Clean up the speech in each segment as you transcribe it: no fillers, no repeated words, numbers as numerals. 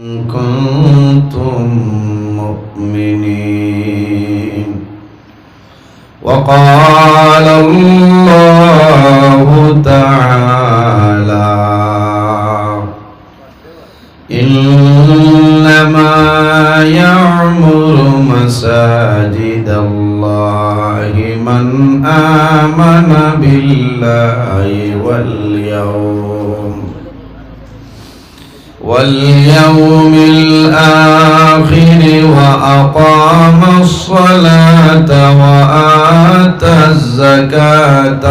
كنتم مؤمنين. وقال الله تعالى: إنما يعمر مساجد الله من آمن بالله واليوم الآخر وأقام الصلاة وآتى الزكاة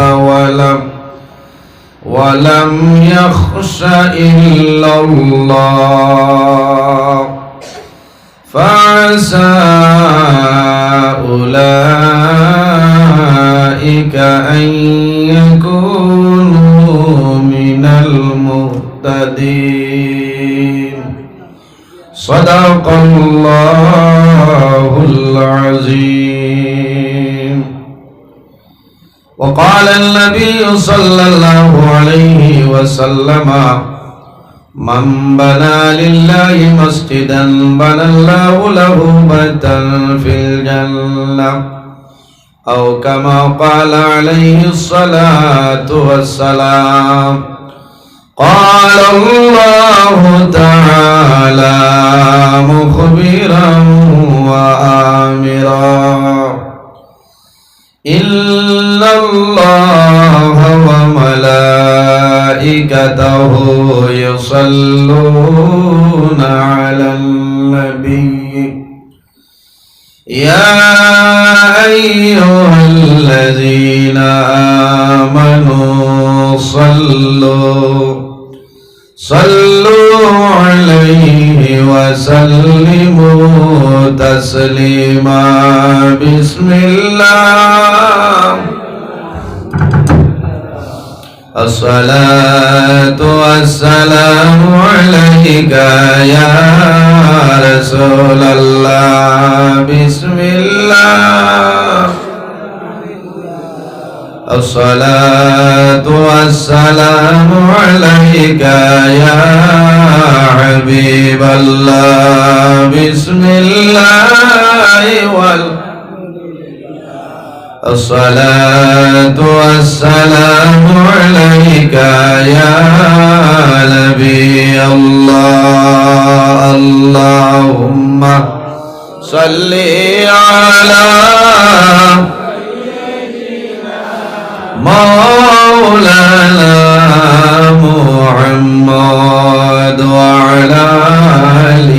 ولم يخش إلا الله فعسى أولئك أن يكونوا من المهتدين. صدق الله العظيم. وقال النبي صلى الله عليه وسلم: من بنى لله مسجدا بنى الله له بيتا في الجنة، أو كما قال عليه الصلاة والسلام. قال الله تعالى مخبرا وآمرا: إن الله وملائكته يصلون على النبي يا أيها الذين آمنوا صلوا عليه وسلموا تسليما. بسم الله. الصلاة والسلام عليك يا رسول الله. بسم الله. الصلاة والسلام عليك يا حبيب الله. بسم الله. الصلاة والسلام عليك يا نبي الله. اللهم صل على مولانا محمد وعلى آل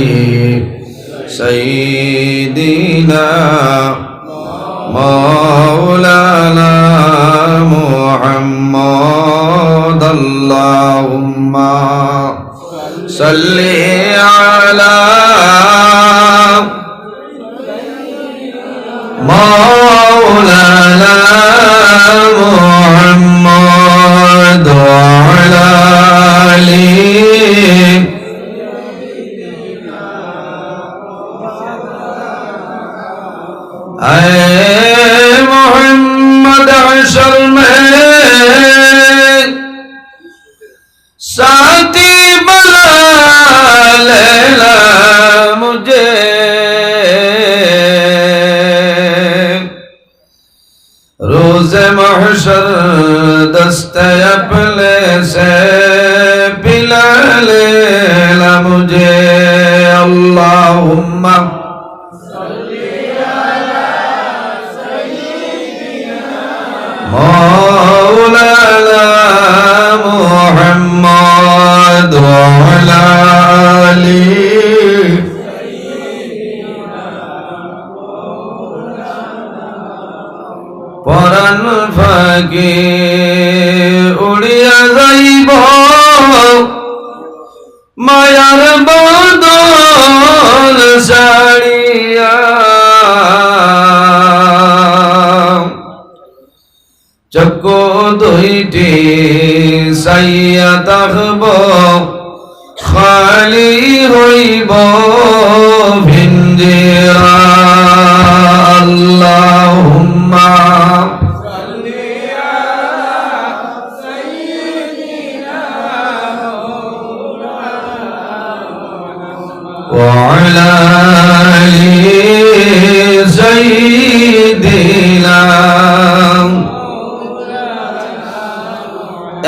سيدنا مولانا محمد. اللهم صل على مولانا محمد وعلى آله. मोहम्मद हशर में साथी बना लेना मुझे, रोज़ महशर दस्ते अपने से पिला लेना मुझे। अल्लाहुम्मा مولانا محمد وعلى آله. পরাণ ফাঁকি উড়িয়া যাইব মায়ার বদন ছাড়িয়া, চক্ষু দুইটি সাইয়া থাকব খালি হইব ভিন্দিরা। আল্লাহুম্মা সাল্লি আলা সাইয়্যিদিনা وعلى آل سيدنا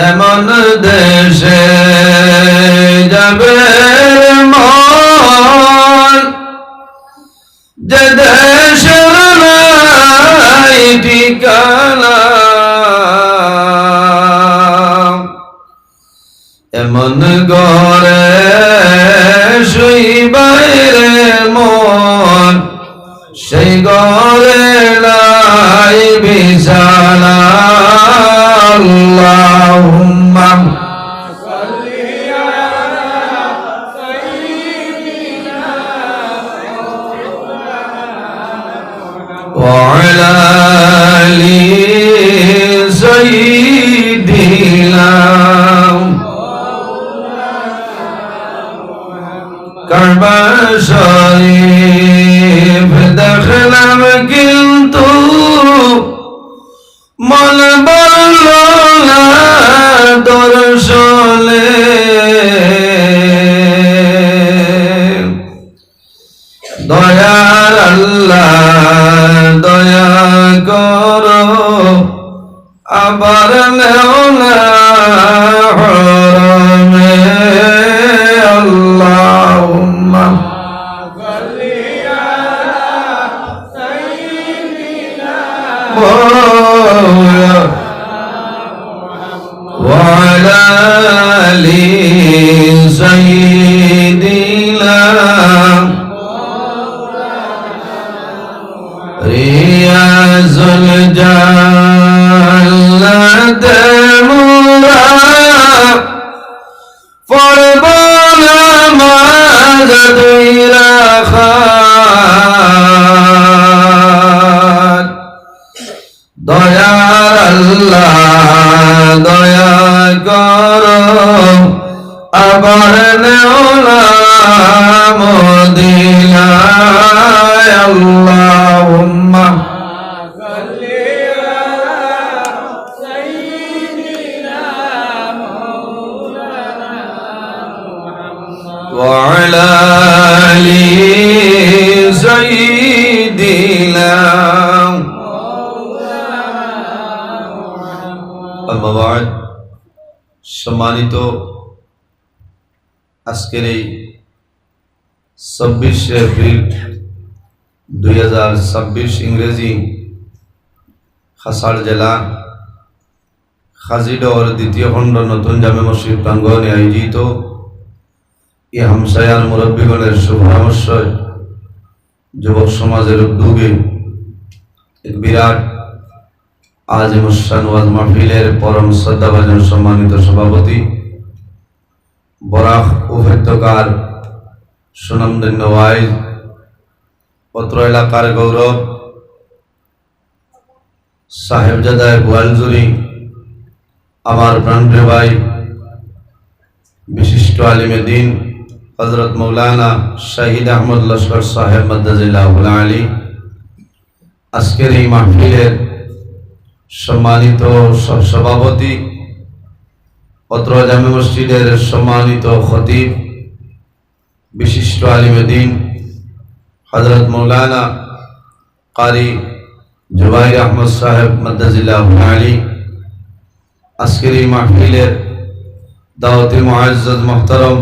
এমন দেশে যাবে মন যে দেশের নাই ঠিকানা এমন ঘরে শুইবাই রে মন সেই ঘরে নাই বিছানা আল্লাহুম্মা সাল্লি আলা সাইয়্যিদিনা ওয়া আলা আলি সাইয়্যিদিনা কাবা শরীফ দেখলাম কিন্তু মন বলল না দর্শনে দয়ার আল্লাহ দয়া করো আবার নেও না হরমে আল্লাহুম্মা সাল্লি আলা সাইয়্যিদিনা ওয়া আলা আলি সাইয়্যিদিনা রিয়াজুল জান্নাতে মুরা পড়ব নামাজ দুই রাকাত দয়ার আল্লাহ দয়া করো আবার নেও না মদিনায় আল্লাহুম্মা সাল্লি আলা সাইয়্যিদিনা মাওলানা মুহাম্মদ ওয়া আলা আলি সাইয়্যিদিনা আম্মা বা'দ সম্মানিত আজকের এই 26 এপ্রিল 2026 ইংরেজি হাসাড় জেলা খাজিডোর দ্বিতীয় খণ্ড নতুন জামে মসজিদ প্রাঙ্গণে আয়োজিত এই হামসায়ার মুরব্বীগণের শুভরামর্শয় যুবক সমাজের উদ্যোগে এক বিরাট আজিমুশান ওয়াজ মাহফিলের পরম শ্রদ্ধাভাজন সম্মানিত সভাপতি বরাক উপত্যকার সুনামধন্য ওয়াইজ অত্র এলাকার গৌরব সাহেবজাদা গোয়ালজুরি আমার প্রাণপ্রিয় ভাই বিশিষ্ট আলিমে দ্বীন হযরত মাওলানা শহীদ আহমদ লস্কর সাহেব মাদ্দাজিল্লাহুল আলী আজকের এই মাহফিলের সম্মানিত সভাপতি অত্র জামে মসজিদের সম্মানিত খতিব বিশিষ্ট আলিমে দ্বীন হযরত মাওলানা কারি জুবাইর আহমদ সাহেব মাদ্দাজিল্লাহুল আলী আজকের এই মাহফিলের দাওয়াতে মুআজ্জাজ মুহতারাম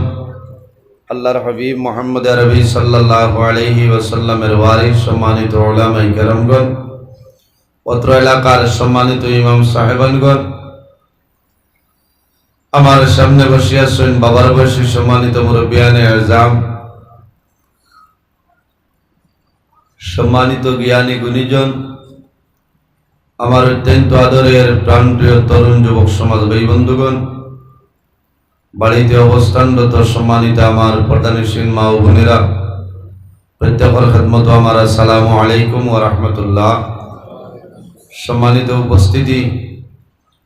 আল্লাহর হাবিব মুহাম্মদ আরবি সাল্লাল্লাহু আলাইহি ওয়াসাল্লামের ওয়ারিস সম্মানিত উলামায়ে কেরামগণ অত্র এলাকার সম্মানিত ইমাম সাহেবানগণ আমার সামনে বসে আছেন বাবার বয়সী সম্মানিত মুরব্বিয়ানে আযম সম্মানিত জ্ঞানী গুণীজন আমার অত্যন্ত আদরের প্রাণপ্রিয় তরুণ যুবক সমাজ ভাই বন্ধুগণ বাড়িতে অবস্থানরত সম্মানিত আমার পর্দানিসীন মা ও বোনেরা প্রত্যেকের খিদমত আমার আসসালামু আলাইকুম ওয়া রাহমাতুল্লাহ সম্মানিত উপস্থিতি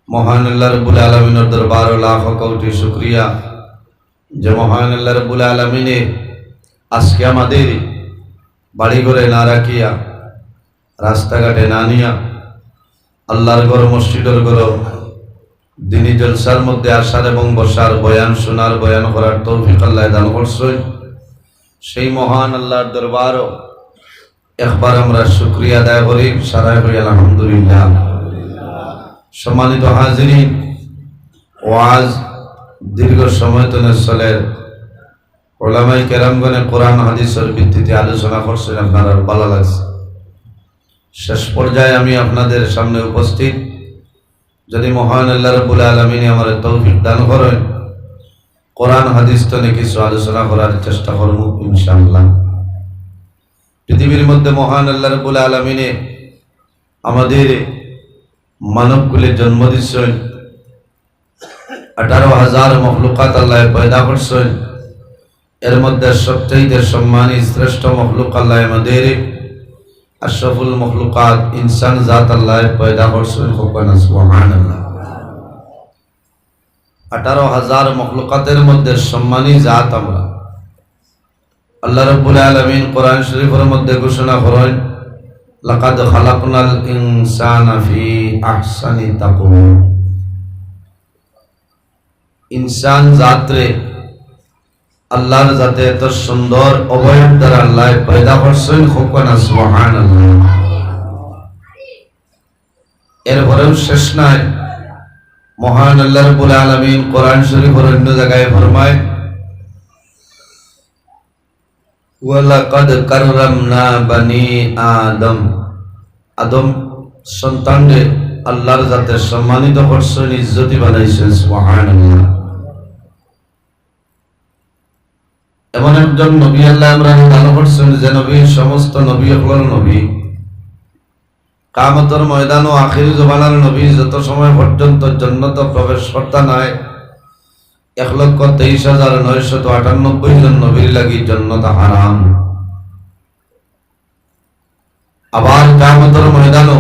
মহান আল্লাহ রাব্বুল আলামিনের দরবারে লাখ কোটি শুকরিয়া যে মহান আল্লাহ রাব্বুল আলামিনে আজকে আমাদের বাড়ি ঘরে না রাখিয়া রাস্তাঘাটে না নিয়া আল্লাহর ঘর মসজিদের ঘর দিনী জলসার মধ্যে আসার এবং বসার বয়ান শোনার বয়ান করার তৌফিক আল্লাহ দান করছেন সেই মহান আল্লাহর দরবারও একবার আমরা শুকরিয়া আদায় করি, সারাই করি আলহামদুলিল্লাহ। সম্মানিত হাজিরিন, ওয়াজ দীর্ঘ সময় ধরে চলে। ওলামায়ে কেরামগণে কোরআন হাদিসের ভিত্তিতে আলোচনা করছেন, আপনার ভালো লাগছে। শেষ পর্যায়ে আমি আপনাদের সামনে উপস্থিত। যদি মহান আল্লাহ রাব্বুল আলামিন আমার তৌফিক দান করেন, কোরআন হাদিস তো কিছু আলোচনা করার চেষ্টা করব ইনশাআল্লাহ। পৃথিবীর মধ্যে মহান আল্লাহ রাব্বুল আলামিনে আমাদের মানবকুলে জন্ম দিচ্ছেন। 18,000 মখলুকাত আল্লাহ পয়দা করছেন। এর মধ্যে সবচেয়ে সম্মানী শ্রেষ্ঠ মখলুক আল্লাহ আমাদের আশরাফুল মখলুকাত ইনসান জাত আল্লাহ পয়দা করছেন। সুবহানাল্লাহ। 18,000 মখলুকাতের মধ্যে সম্মানী জাত আমরা। আল্লাহ রাব্বুল আলামিন কোরআন শরীফের মধ্যে ঘোষণা করেন, লাকাদ খালাকনাল ইনসানা ফি আহসানি তাকওয়িম। ইনসান জাতরে আল্লাহর জাতে এত সুন্দর অবয়ব দ্বারা আল্লাহ পয়দা করছেন। সুবহানাল্লাহ। এরপরেও শেষ নাই। মহান আল্লাহ রাব্বুল আলামিন কোরআন শরীফের অন্য জায়গায় ফরমায়, ওয়ালাকাদ কাররামনা বানি আদম। আদম সন্তানদের আল্লাহর জাতে সম্মানিত করছেন, ইজ্জতি বানাইছেন। সুবহানাল্লাহ। এমন একজন নবী আল্লাহ আমরা দান করছেন যে নবী সমস্ত নবী হলেন নবী। কিয়ামতের ময়দান ও আখিরি জমানার নবী যত সময় পর্যন্ত জান্নাত প্রবেশ করতে নাই, 1,23,998 জন নবীর লাগি জান্নাত হারাম। আবার কিয়ামতের ময়দানও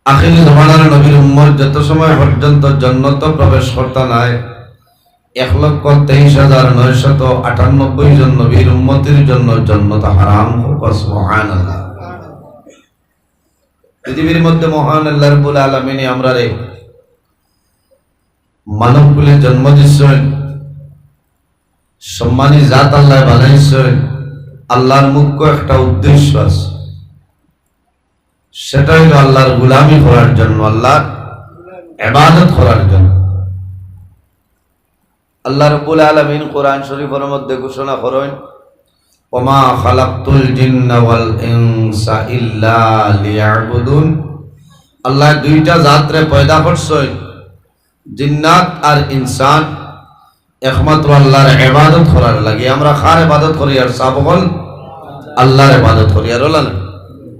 আখিরি জমানার নবীর উম্মত যত সময় পর্যন্ত জান্নাত প্রবেশ করতে নাই, 1,23,998 জন নবীর উম্মতের জন্য জান্নাত হারাম। সুবহানাল্লাহ। পৃথিবীর মধ্যে মহান আল্লাহ রাব্বুল আলামিন আমরা রে মানবকুলে জন্ম দিচ্ছেন। সম্মানী জাত আল্লাহ বানাইছেন। আল্লাহর মুখ্য একটা উদ্দেশ্য আছে, সেটা হলো আল্লাহর গোলামি করার জন্য, আল্লাহর ইবাদত করার জন্য। আল্লাহ রাব্বুল আলামিন কোরআন শরীফের মধ্যে ঘোষণা করেন, ওমা খালাকতুল জিন্না ওয়াল ইনসা ইল্লা লিয়াবুদুন। আল্লাহ দুইটা জাতরে পয়দা করছেন, জিন্নাত আর ইনসান, একমাত্র আল্লাহর ইবাদত করার লাগে। আমরা কার ইবাদত করি? আর সাবগল আল্লাহর ইবাদত করি। আর হলো না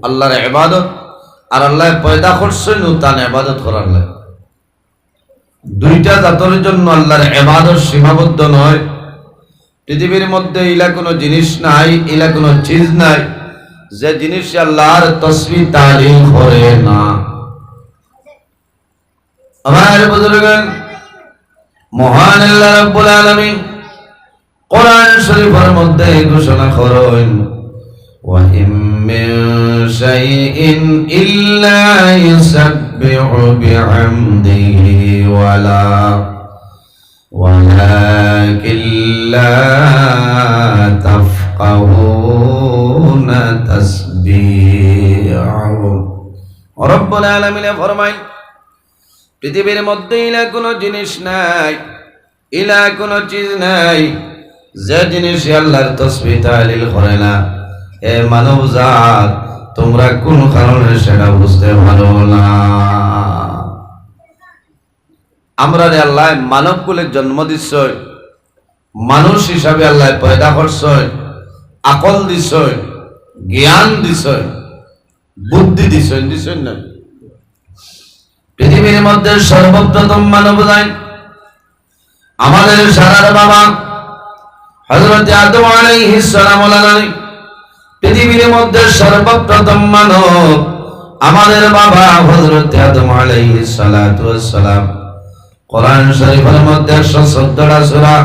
আল্লাহর ইবাদত, আর আল্লাহ পয়দা করছেন তার ইবাদত করার লাগে। দুইটা জাতের জন্য আল্লাহর ইবাদত সীমাবদ্ধ নয়। পৃথিবীর মধ্যে ইলা কোনো জিনিস নাই, ইলা কোনো চিজ নাই যে জিনিস আল্লাহর তাসবিহ তালিল করে না। আমার বুজুর্গগণ, মহান আল্লাহ রাব্বুল আলামিন কোরআন শরীফের মধ্যে ঘোষণা করেন, ওয়া ইম মিন শাইইন ইল্লা ইউসাব্বিহু বিহামদিহি ওয়ালাকিন লা তাফকাহুনা তাসবিহাহু। রব্বুল আলামিন ফরমায়, পৃথিবীর মধ্যে ইলা কোনো জিনিস নাই, ইলা কোনো চিজ নাই যে জিনিস আল্লাহর তাসবিহ তাহলিল করে না। এ মানব জাত, তোমরা কোন কারণে সেটা বুঝতে পারো না। আমরা রে আল্লাহ মানব কুলে জন্ম দিচ্ছেন, মানুষ হিসাবে আল্লাহ পয়দা করছেন, আকল দিচ্ছেন, জ্ঞান দিচ্ছেন, বুদ্ধি দিচ্ছেন না। পৃথিবীর মধ্যে সর্বপ্রথম মানব জান আমাদের সারার বাবা হযরত আদম আলাইহিস সালাম। পৃথিবীর মধ্যে সর্বপ্রথম মানব আমাদের বাবা হযরত আদম আলাইহিস সালাতু ওয়াস সালাম। কোরআন শরীফের মধ্যে 114টা সূরা,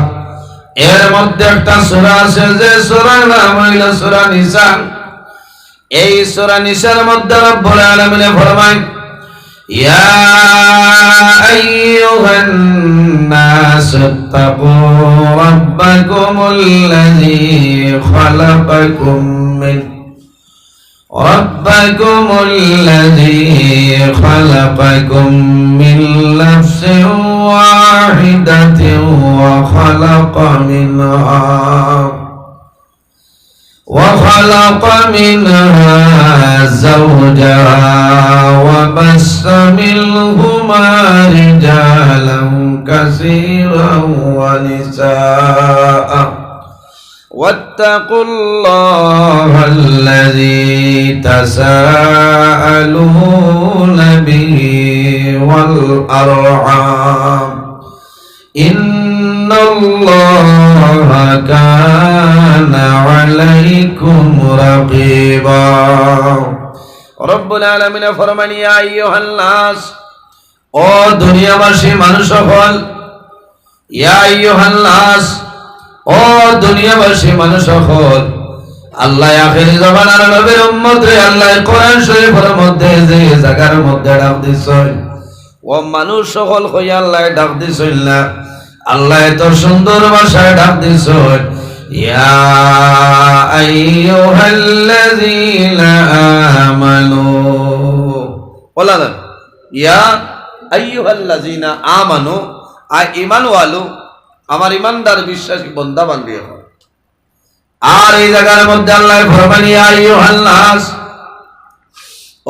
এর মধ্যে একটা সূরা আছে যে সূরার নাম হলো সূরা নিসা। এই সূরা নিসার মধ্যে রব্বুল আলামিন ফরমায়, يا أيها الناس اتقوا ربكم الذي خلقكم من نفس واحدة وخلق منها زوجها وبث منهما رجالا كثيرا ونساء واتقوا الله الذي تساءلون به والأرحام إن الله كان عليكم رقيبا رب العالمين فرمان يا أيها الناس ও দুনিয়াবাসী মানুষ সকল ইয়া আইয়ুহান নাস ও দুনিয়াবাসী মানুষ সকল আল্লাহ আখিরি জামানার নবীর উম্মত রে আল্লাহ কোরআন শরীফের মধ্যে যে জায়গার মধ্যে ডাক দিছেন ও মানুষ সকল কইয়া আল্লাহ ডাক দিছেন না আল্লাহ এত সুন্দর ভাষায় ডাক দিছেন ইয়া আইয়ুহাল্লাযীনা আমানু বলেন ইয়া আইয়ুহাল্লাযীনা আমানু ঈমান ওয়ালু আমার ইমানদার বিশ্বাসী বান্দা বান্দি হয় আর এই জায়গার মধ্যে আল্লাহ ফরমান ইয়া আইয়ুহান নাস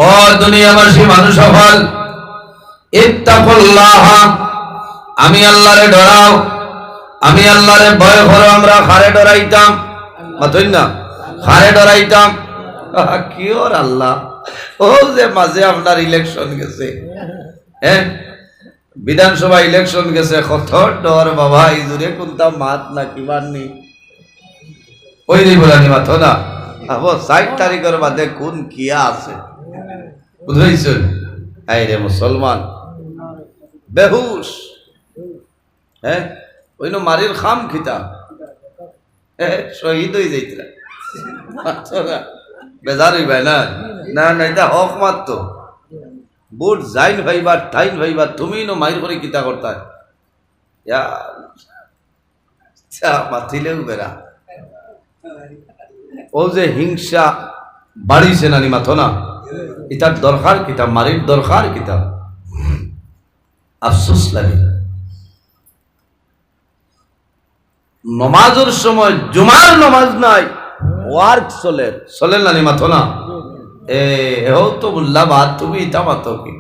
ও দুনিয়াবাসী মানুষ সকল ইত্তাকুল্লাহ আমি আল্লাহরে ডরাও আমি আল্লাহরে ভয় করো আমরা খারে ডরাইতাম মাতই না খারে ডরাইতাম কি ওর আল্লাহ ও যে মাঝে আপনার ইলেকশন গেছে হ্যাঁ বিধানসভা ইলেকশন গেছে কত ডর বাবা ইজুরে কোনটা মাত না কিবার নি ওই রে বলানি মাথ না আবো 60 তারিখের বাদে কোন কিয়া আছে বুঝাইছেন আই রে মুসলমান বেহুশ হ্যাঁ ওইনো মারির খাম খিতা শহীদ হয়ে যাইতরা বেজার হইবা না না না এটা হক মাত্র বুট জাইন ভাইবার টাইন ভাইবার তুমি নো মাইর করে কিতা করতা মাথিলেও বেড়া ও যে হিংসা বাড়িছে নানি মাথো না এটার দরকার কিতা মারির দরকার কিতা আফসোস লাগে নমাজের সময় জুমার নমাজ নাই ওয়ার্ক চলে নানি মাথো না এও তো মুল্লাবাদ তুমি ইটা মাতো কি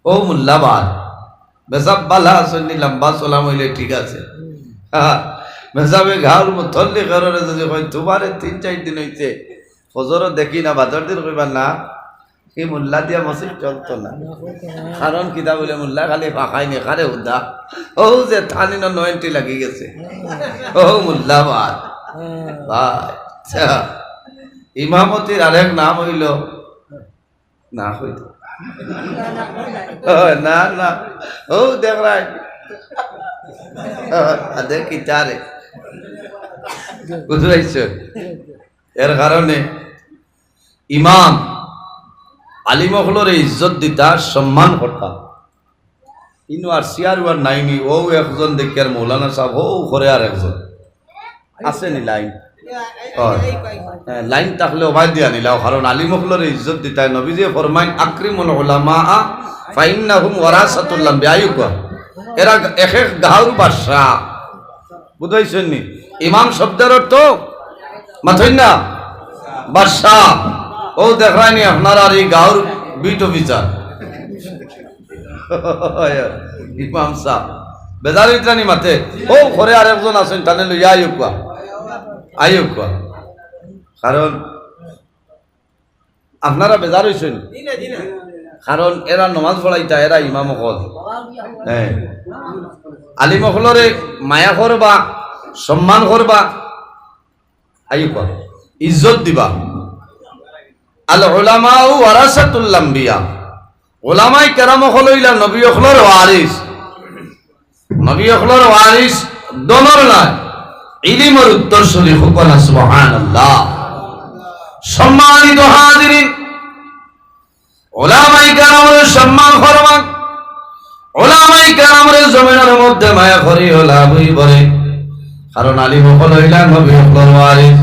ও মুল্লাবাদ মেসাব বালা আসনি লম্বা চলাম হইলে ঠিক আছে মেসাবে ঘাউর মুথল্লি ঘরের যদি কই তোমারে 3-4 দিন হইছে ফজর দেখি না বাজার দিন কইবা না কি মুল্লা দিয়া মসজিদ চলতো না কারণ কিতা বলে মুল্লা খালি ফাঁকাই নে খারে হুদা ও যে থানি না 90 লাগি গেছে ও মুল্লাবাদ আচ্ছা ইমামতির আরেক নাম হইল না হইল না না ও দেখ রাই দেখি চারে বুঝাইছ এর কারণে ইমাম আলিমহলরে ইজ্জত দিতা সম্মান করতাম ইনু আর সিয়ার ওয়ার নাইনি ও একজন দেখি আর মৌলানা সাহেব ও ঘরে আর একজন আসেনি লাইন লাইন থাকলে ওবাই দিয়া নিলাও কারণ আলিমহলরে ইজ্জত দিতাই নবীজি ফরমাইন আকরিমুল উলামা ফাইন্নাহুম ওয়ারাসাতুল আম্বিয়া আইয়ুকা এরা এক এক গাঁর বাদশা বুঝাইছেন নি ইমাম শব্দের অর্থ মাথই না বাদশা ও দেখায়নি আপনারা এই গাঁর বিট অফিসার ইমাম সাহ বেজার ইত্রানি মাথে ও ঘরে আর একজন আছেন তাহলে লইয়া আইয়ুকা কারণ আপনারা বেজার হয়েছেন কারণ এরা নমাজ পড়াইতা এরা ইমাম হল হ্যাঁ আলিম হলরে মায়া করবা সম্মান করবা আইয়ুকা ইজ্জত দিবা আল উলামা ওয়ারাসাতুল আম্বিয়া উলামায়ে কেরাম হলইলা নবী হলর ওয়ারিস নবী হলর ওয়ারিস দনর না ইলমের উত্তরসূরি হুকনা সুবহানাল্লাহ সম্মানিত হাজিরিন উলামায়ে কেরামের সম্মান করবেন, উলামায়ে কেরামের জমিনের মধ্যে মায়া করিও লাভ হইবরে। কারণ আলিম হল হইলা নবী হল ওয়ারিস।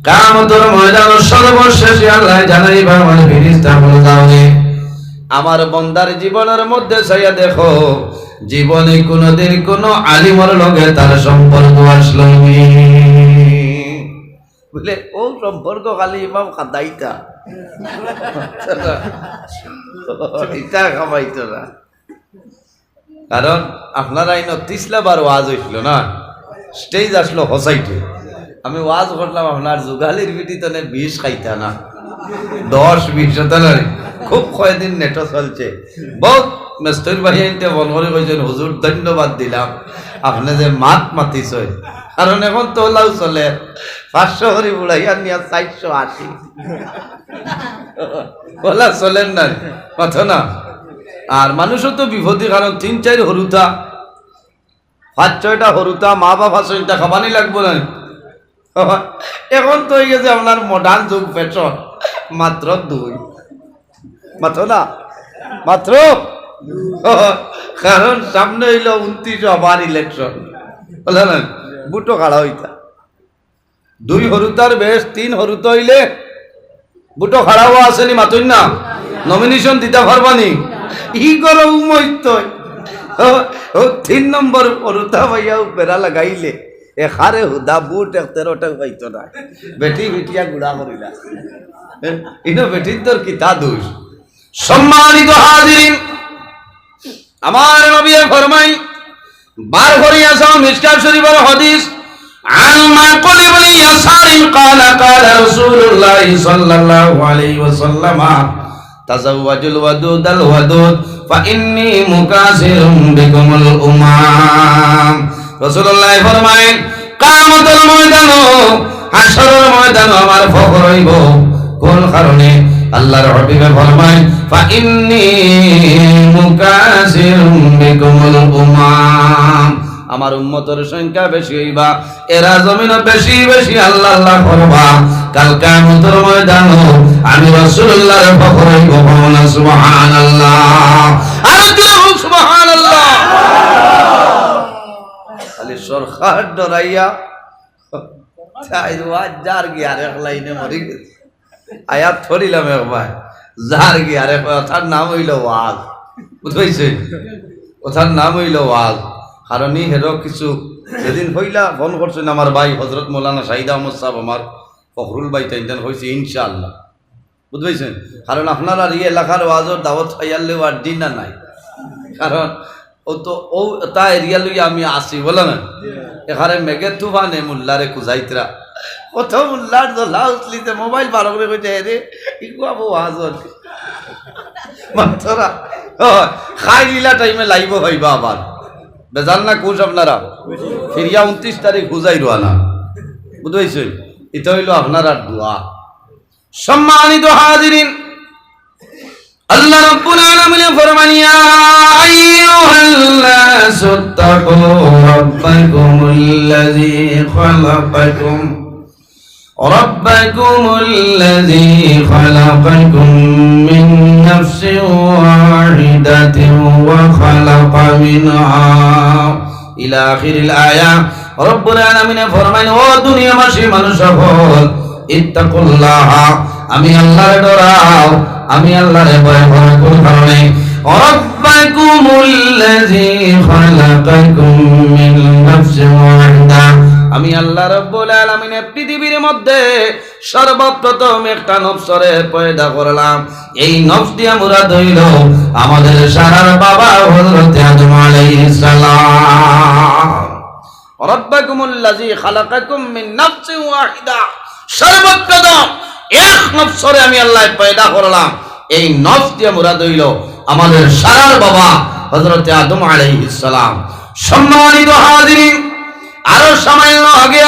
কিয়ামতের ময়দানে সর্বশেষে আল্লাহ জানাইবা আমার ফেরেশতা বলে যাওগে আমার বান্দার জীবনের মধ্যে চাইয়া দেখো জীবনে কোনদিন কোন আলিমের লগে তার সম্পর্ক আসলো বলে ও সম্পর্ক খালি ইমাম খাদাইতা এটা খাবাইতো না। কারণ আপনারা এই 30 বার ওয়াজ হইছিল না, স্টেজ আসলো হসাইটে, আমি ওয়াজ করলাম আপনার যুগালির বিটিতনে 20 খাইতা না 10-20 হতো না। খুব কয়েকদিন নেটো চলছে, বহুত মেস্তর ভাই আনতে বল করে কইছেন হুজুর ধন্যবাদ দিলাম আপনি যে মাত মাতিছ। কারণ এখন তোলাও চলে 500 করে বুড়াইয়া নিয়ে 480 বলা চলেন না কথা না। আর মানুষও তো বিপদী, কারণ 3-4 হরুতা 5-6টা হরুতা মা বাবা সইটা খাবানি লাগবো না। এখন তো হয়ে গেছে আপনার মডার্ন যুগ ফ্যাশন, মাত্র 2 মাত্র না মাত্র। কারণ সামনে হইল 29 আবার ইলেকশন বলে না, বুটো খাড়া হইতা 2 হরুতার বেশ 3 হরুতা হইলে বুটো খাড়াও আসেনি মাতুন না, নমিনেশন দিতে পারবানি ই করো উমৈত 3 নম্বর হরুতা ভাইয়া পেরা লাগাইলে এখারে হুদা বুট 13টা পাইতো না, বেটি বিটিয়া গুড়া করিলা ইনো বেটির তোর কিতা দোষ। সম্মানিত হাজিরিন, আমার নবী ফরমাই বার করিয়া যাও মিশকাত শরীফের হাদিস আন মাকুল ইবনে ইয়াসার ক্বালা ক্বালা রাসূলুল্লাহ সাল্লাল্লাহু আলাইহি ওয়াসাল্লাম তাযাওয়াজুল ওয়াদুদাল ওয়াদুদ ফাইন্নী মুকাসিরুম বিকুমুল উমাম। রাসূলুল্লাহ ফরমায় কিয়ামতের ময়দানে হাশরের ময়দানে আমার ফখর হইব। কোন কারণে? আল্লাহর হাবিবে ফরমায় ফাইন্নী মুকাসিরুম বিকুমুল উমাম, আমার উম্মতের সংখ্যা বেশি হইবা, এরা জমিনে বেশি বেশি আল্লাহ আল্লাহ করবা। কাল কিয়ামতের ময়দানে আমি রাসূলুল্লাহর ফখর হইব। সুবহানাল্লাহ, আর দিও সুবহানাল্লাহ। আলে সরকার ডরাইয়া চাই ওয়াজ জার গিয়া রে লাইনে মরি আয়াত ধরিলাম একবার জার গিয়া রে, ওটার নাম হইল ওয়াজ। বুঝাইছে? ওটার নাম হইল ওয়াজ। কারণ হেরো কিছু সেদিন হইলা ফোন করছেন আমার ভাই হযরত মৌলানা শাহিদ আহমদ সাহেব, আমার ফখরুল ভাই তাইন হয়েছে ইনশাআল্লাহ। বুঝতে? কারণ আপনার আর এই এলাকার ওয়াজর দাওয়াত খাইয়ালেও আর দিন না নাই, কারণ ও তো ও তা এরিয়া লইয়া আমি আসি বলে না। এখানে মেঘের তুফানে মোল্লারে খুঁজাইতরা কত মোল্লার দোলা উঠলিতে মোবাইল বার করে কইতে রে ইকু আবু ওয়াজর মাত্রা খাই লীলা টাইমে লাইব হইবা আবার বেজাল না কোষ আপনারা ফিরিয়া 29 তারিখ খুঁজাই রোয়ানা। বুঝতে? এটা হইল আপনার দোয়া। সম্মানিত হাজিরিন, আল্লাহ রাব্বুল আলামিন ফরমান ইয়া আইয়ুহাল নাসু তাকু রাব্বাকুমুল্লাযী খালাকাকুম রাব্বাকুমুল্লাযী খালাকাকুম মিন নাফসিন ওয়াহিদাতিন ওয়া খালাকা মিনহা ইলা আখিরিল আয়া। রব্বুল আলামিন ফরমান ও দুনিয়াবাসী মানুষ সকল ইত্তাকুল্লাহ, আমি আল্লাহর ডরাও, আমি আল্লাহরে ভয় করো। কোন কারণে? রাব্বাকুমুল্লাযী খালাকাকুম মিন নাফসিন ওয়াহিদা, আমি আল্লাহ রাব্বুল আলামিন পৃথিবীর মধ্যে সর্বপ্রথম একটা নফসরে পয়দা করলাম। এই নফস দিয়া মুরাদ হইল আমাদের সারার বাবা হযরত আদম আলাইহিস সালাম। রাব্বাকুমুল্লাযী খালাকাকুম মিন নাফসিন ওয়াহিদা, সর্বপ্রথম এক নফসরে আমি আল্লাহ পয়দা করলাম। এই নফস দিয়ে মুরাদ হইল আমাদের সারার বাবা হযরত আদম আলাইহিস সালাম। সম্মানিত হাজিরিন, আরো সামান্য আগে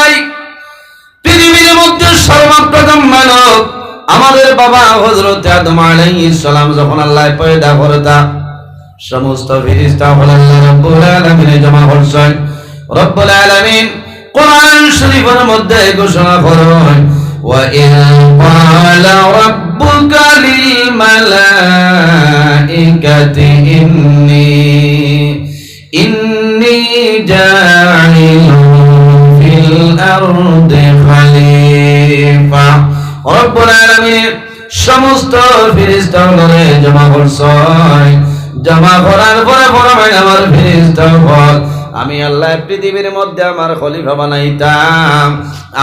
পৃথিবীর মধ্যে সর্বপ্রথম মানব আমাদের বাবা হযরত আদম আলাইহিস সালাম যখন আল্লাহ পয়দা করতা, সমস্ত ফেরেশতা হল আল্লাহ রাব্বুল আলামিন জমা করছেন। রব্বুল আলামিন কোরআন শরীফের মধ্যে ঘোষণা করেন وإذ قال ربك للملائكة إني جاعل في الأرض خليفة رب العالمين সমস্ত ফেরেশতাগুলোরে জমা করছে জমা করার পরে ফরমায় আমার ফেরেশতাগণ আমি আল্লাহ পৃথিবীর মধ্যে আমার খলিফা বানাইতাম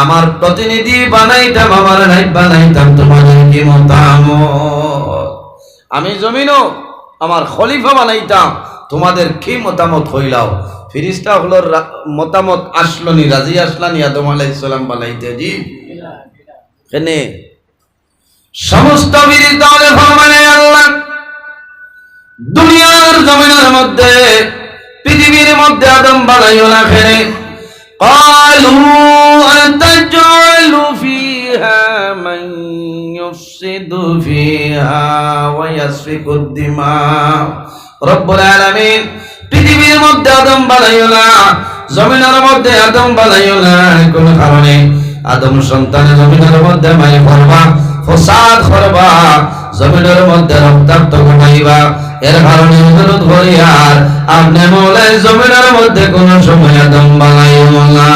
আমার প্রতিনিধি বানাইতাম আমার নাইব বানাইতাম তোমাদের কি মতামত আমি জমিনও আমার খলিফা বানাইতাম তোমাদের কি মতামত হইলাও ফেরেশতাগুলোর মতামত আসলনি রাজি আসলানি আদম আলাইহিস সালাম বানাইতে জি কেনে সমস্ত ফেরেশতাগণ ফরমানে আল্লাহ দুনিয়ার জমিনের মধ্যে পৃথিবীর মধ্যে আদম বানাইও না খেলে قالوا أتجعل فيها من يفسد فيها ويسفك الدماء رب العالمين পৃথিবীর মধ্যে আদম বানাইও না জমিনের মধ্যে আদম বানাইও না কোন কারণে আদম সন্তান জমিনের মধ্যে মাই করবা ফসাদ করবা জমিনের মধ্যে রক্তাক্ত ঘটাইবা এর কারণে অনুরোধ করি আর আপনি মৌলাই জমিনের মধ্যে কোন সময় আদম বানাইও না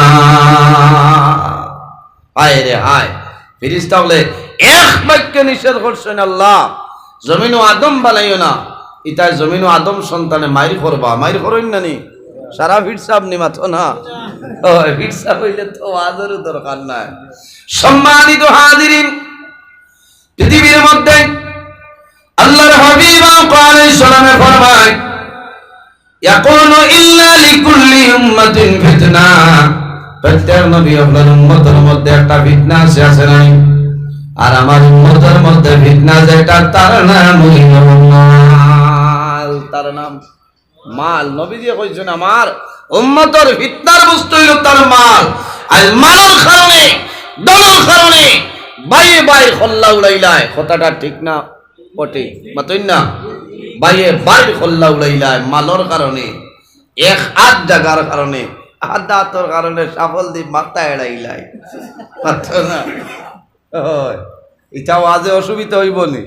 হায় রে হায় ফেরেশতা বলে এক বাক্যে নিষেধ করছেন আল্লাহ জমিন ও আদম বানাইও না ইতাই জমিন ও আদম সন্তানে মাইর করবা মাইর করেন না নি সারা ফিরসাব নি মাথো না ও ফিরসাব হইলে তো আদর দরকার নাই সম্মানিত হাজিরিন পৃথিবীর মধ্যে আল্লাহর হাবিব আলাইহিস সালামে ফরমায় ইয়াকুনু ইল্লা লিকুল্লি উম্মাতিন ফিতনা প্রত্যেক নবী আপনার উম্মতের মধ্যে একটা ফিতনা আছে নাই আর আমার উম্মতের মধ্যে ফিতনা যেটা তার নাম হইল মাল তার নাম মাল নবী দিয়ে কইছেন আমার উম্মতের ফিতনার বস্তু হইল তার মাল আর মালের কারণে দলের কারণে বাইয়ে বাই খল্লা উড়াইলায় কথাটা ঠিক না বটে মাতই না বাইয়ে বাই খল্লা উড়াইলায় মালর কারণে এক আধ জায়গার কারণে আধা তোর কারণে সাফল দি মাথা এড়াইলাই মাত্র না ইটাও আজে অসুবিধা হইব নি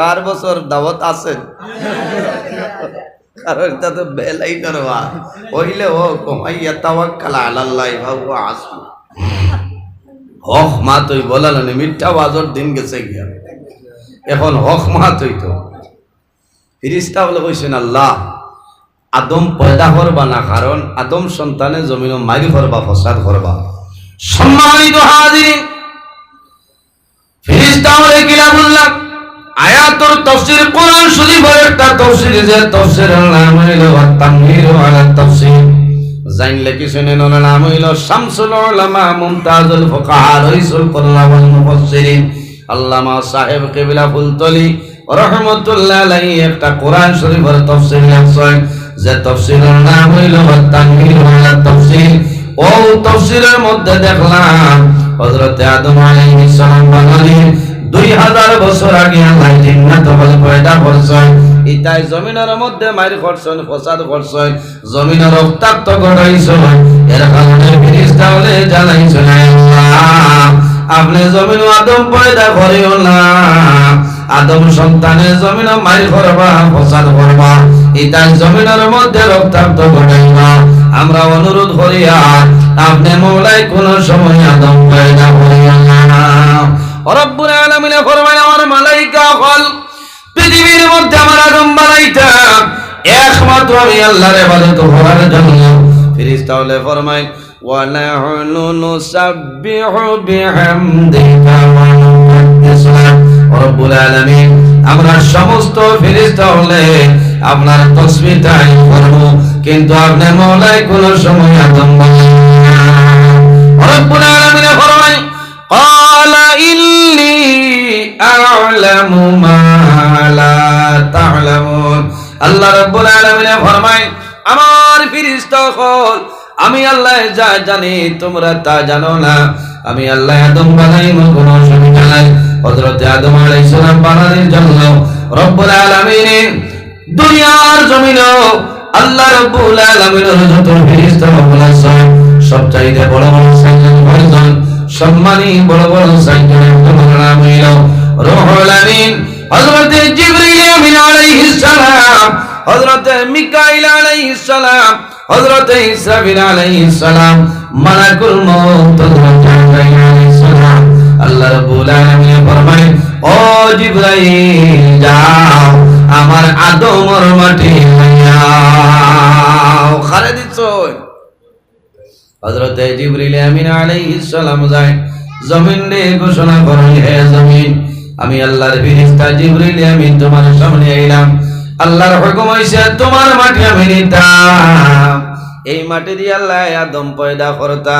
আর বছর দাওয়াত আছেন কারণ এটা তো বেলাই করবা হইলে ও কমাইয়া তাওয়াক্কাল আলাল্লাহ ভাবু আসু হক মা তুই বলালেন মিথ্যা বাজর দিন গেছে গিয়া এখন হক মা তুই তো ফেরেশতা বলে কইছেন আল্লাহ আদম পয়দা করবা না কারণ আদম সন্তানে জমিন মাইর করবা ফসাদ করবা সম্মানিত হাজিরিন ফেরেশতা বলে কিলামুল্লাহ আয়াতুর তাফসীর কোরআন শরীফের একটা তাফসীর যে তাফসীরের নাম হলো আত-তামহির আলা তাফসীর জানলে কি শুনেন ওর নাম হইল শামসুল উলামা মুমতাজুল ফুকাহা রাইসুল কুল্লা ওয়াল মুফাসসিরিন আল্লামা সাহেব কিবলা ফুলতলি রাহমাতুল্লাহ আলাইহি একটা কোরআন শরীফের তাফসীর লিখছেন যে তাফসীরের নাম হইল আত-তামহির আলা তাফসীর ও তাফসীরের মধ্যে দেখলাম হযরত আদম আলাইহিস সালাম বানালেন 2000 বছর আগে আল্লাহ জিন্নাত বলে পয়দা করছেন ইতাই জমিনের মধ্যে মাইর করছেন ফসাদ করছেন জমিনের রক্তাক্ত ঘটাইছেন এর কারণে ফেরেশতা বলে জানাইছেন আল্লাহ আপনি জমিন আদম পয়দা করিও না আদম সন্তানে জমিন মাইর করবা ফসাদ করবা ইতাই জমিনের মধ্যে রক্তাক্ত ঘটাইবা আমরা অনুরোধ করি আপনি মওলাই কোন সময় আদম পয়দা করিও না রব্বুল আলামিন ফরমায় আমার মালাইকা হল পৃথিবীর মধ্যে আমার আদম বানাইতাম একমাত্র আমি আল্লাহর ইবাদত করার জন্য ফেরেশতা হলে ফরমায় ওয়া নাহনু নুসাব্বিহু বিহামদিকা ওয়া নুকদ্দিসু লাক রব্বুল আলামিন আমরা সমস্ত ফেরেশতা হলে আপনার তাসবিহ তাইন করব কিন্তু আপনি মওলাই কোন সময় আদম বানাইলেন রব্বুল আলামিন ফরমায় قال إني أعلم ما لا تعلمون আল্লাহ রাব্বুল আলামিন ফরমায় আমার ফেরেশতা হল আমি আল্লাহ যা জানি তোমরা তা জানো না আমি আল্লাহ আদম বানাইমু কোন অসুবিধা নাই হযরত আদম আলাইহিস সালাম বানানোর জন্য রব্বুল আলামিন দুনিয়ার জমিনে আল্লাহ রাব্বুল আলামিনের যত ফেরেশতা আছে সবচাইতে বড় বড় সাইয়েদ সম্মানী বড় বড় সাইকেলের নাম হইল রুহুল আমিন, হযরত জিবরিল আমিন আলাইহিস সালাম, হযরত মিকাইল আলাইহিস সালাম, হযরত ইসরাফিল আলাইহিস সালাম, মালাকুল মউত হযরত আজরাইল আলাইহিস সালাম। আল্লাহ রাব্বুল আলামিন ফরমায়, ও জিবরাইল যাও আমার আদমর মাটি লইয়াও। খারে দিছো হযরত জিবরিল আমিন আলাইহিস সালাম যায় জমিন রে ঘোষণা করেন, হে জমিন আমি আল্লাহর ফেরেশতা জিবরিল আমিন তোমার সামনে আইলাম। আল্লাহর হুকুম হইছে তোমার মাটি আমি নিতাম। এই মাটি দিয়ে আল্লাহ আদম পয়দা করতা,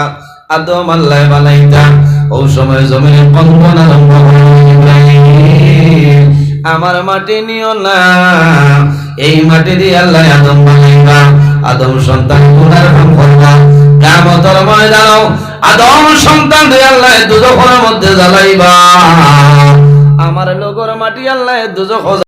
আদম আল্লাহ বানাইতা। ওই সময় জমিনে কম্পন আরম্ভ হলো, ইব্রাহিম আমার মাটি নিও না, এই মাটি দিয়ে আল্লাহ আদম বানাইবা, আদম সন্তান গুনার কাম করবা। কিয়ামতের ময়দানে আদম সন্তান দিয়ে আল্লাহ দুজখের মধ্যে জ্বালাইবা। আমার লোকের মাটি আল্লাহ দুজখ